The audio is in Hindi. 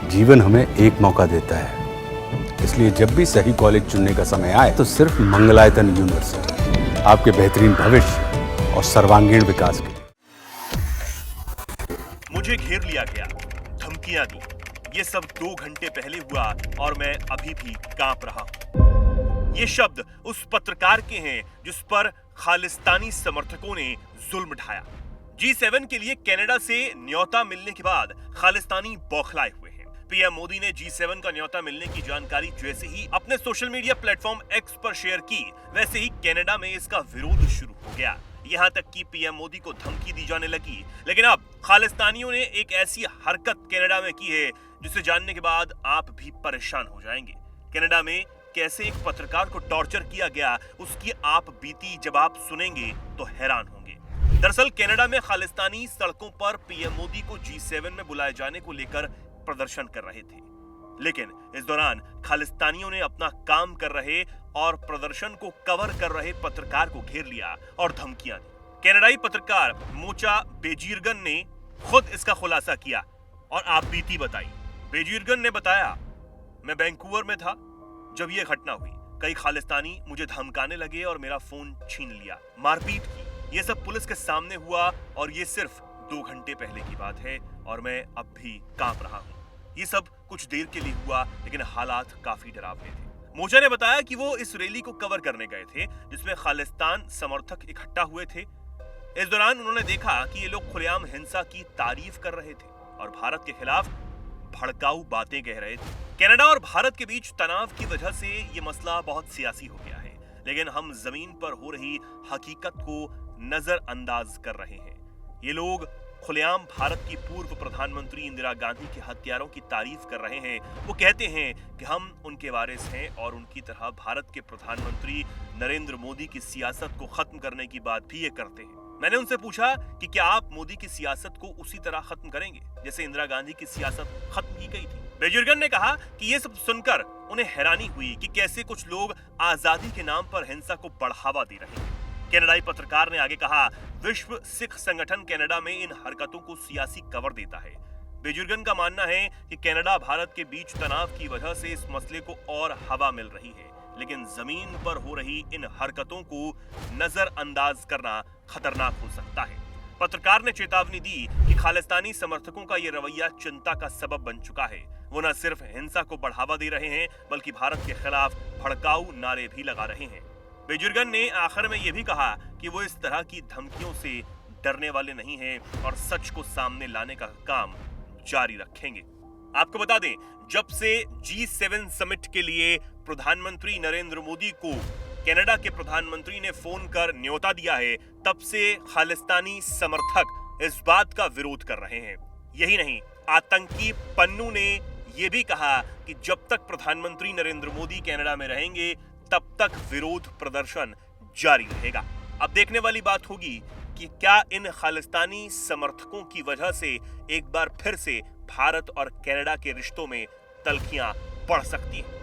जीवन हमें एक मौका देता है, इसलिए जब भी सही कॉलेज चुनने का समय आए तो सिर्फ मंगलायतन यूनिवर्सिटी आपके बेहतरीन भविष्य और सर्वांगीण विकास के लिए। मुझे घेर लिया गया, धमकियां दी। ये सब 2 घंटे पहले हुआ और मैं अभी भी कांप रहा हूं। ये शब्द उस पत्रकार के हैं जिस पर खालिस्तानी समर्थकों ने जुल्म ढाया। G7 के लिए कनाडा से न्योता मिलने के बाद खालिस्तानी बौखलाए हुए हैं। पीएम मोदी ने G7 का न्योता मिलने की जानकारी जैसे ही अपने सोशल मीडिया प्लेटफॉर्म एक्स पर शेयर की, वैसे ही कनाडा में इसका विरोध शुरू हो गया। यहां तक कि पीएम मोदी को धमकी दी जाने लगी। लेकिन अब खालिस्तानियों ने एक ऐसी हरकत कनाडा में की है जिसे जानने के बाद आप भी परेशान हो जाएंगे। कनाडा में कैसे एक पत्रकार को टॉर्चर किया गया, उसकी आप बीती जब आप सुनेंगे तो हैरान होंगे। दरअसल कनाडा में खालिस्तानी सड़कों पर पीएम मोदी को G7 में बुलाए जाने को लेकर प्रदर्शन कर रहे थे, लेकिन इस दौरान खालिस्तानियों ने अपना काम कर रहे और प्रदर्शन को कवर कर रहे पत्रकार को घेर लिया और धमकियां दी। कनाडाई पत्रकार मोचा बेजिरगन ने खुद इसका खुलासा किया और आप बीती बताई। बेजिरगन ने बताया, मैं वैंकूवर में था जब यह घटना हुई। कई खालिस्तानी मुझे धमकाने लगे और मेरा फोन छीन लिया, मारपीट की। यह सब पुलिस के सामने हुआ और ये सिर्फ 2 घंटे पहले की बात है और मैं अब भी कांप रहा हूं। ये सब कुछ देर के लिए हुआ, लेकिन हालात काफी डरावने थे। मोचा ने बताया कि वो इस रैली को कवर करने गए थे जिसमें खालिस्तान समर्थक इकट्ठा हुए थे। इस दौरान उन्होंने देखा कि ये लोग खुलेआम हिंसा की तारीफ कर रहे थे और भारत के खिलाफ भड़काऊ बातें कह रहे थे। कनाडा और भारत के बीच तनाव की वजह से ये मसला बहुत सियासी हो गया है, लेकिन हम जमीन पर हो रही हकीकत को नजरअंदाज कर रहे हैं। ये लोग खुलेआम भारत की पूर्व प्रधानमंत्री इंदिरा गांधी के हत्यारों की तारीफ कर रहे हैं। वो कहते हैं कि हम उनके वारिस हैं और उनकी तरह भारत के प्रधानमंत्री नरेंद्र मोदी की सियासत को खत्म करने की बात भी ये करते हैं। मैंने उनसे पूछा कि क्या आप मोदी की सियासत को उसी तरह खत्म करेंगे जैसे इंदिरा गांधी की सियासत खत्म की गई थी। बेजुर्गन ने कहा कि ये सब सुनकर उन्हें हैरानी हुई कि कैसे कुछ लोग आजादी के नाम पर हिंसा को बढ़ावा दे रहे हैं। कनाडाई पत्रकार ने आगे कहा, विश्व सिख संगठन कनाडा में इन हरकतों को सियासी कवर देता है। बेजुर्गन का मानना है कि कनाडा भारत के बीच तनाव की वजह से इस मसले को और हवा मिल रही है, लेकिन जमीन पर हो रही इन हरकतों को नजरअंदाज करना खतरनाक हो सकता है। पत्रकार ने चेतावनी दी कि खालिस्तानी समर्थकों का ये रवैया चिंता का सबब बन चुका है। वो न सिर्फ हिंसा को बढ़ावा दे रहे हैं, बल्कि भारत के खिलाफ भड़काऊ नारे भी लगा रहे हैं। बेजुर्गन ने आखिर में यह भी कहा कि वो इस तरह की धमकियों से डरने वाले नहीं हैं और सच को सामने लाने का काम जारी रखेंगे। आपको बता दें, जब से G7 समिट के लिए प्रधानमंत्री नरेंद्र मोदी को कनाडा के प्रधानमंत्री ने फोन कर न्योता दिया है, तब से खालिस्तानी समर्थक इस बात का विरोध कर रहे हैं। यही नहीं, आतंकी पन्नू ने यह भी कहा कि जब तक प्रधानमंत्री नरेंद्र मोदी कनाडा में रहेंगे तब तक विरोध प्रदर्शन जारी रहेगा। अब देखने वाली बात होगी कि क्या इन खालिस्तानी समर्थकों की वजह से एक बार फिर से भारत और कनाडा के रिश्तों में तल्खियां बढ़ सकती हैं।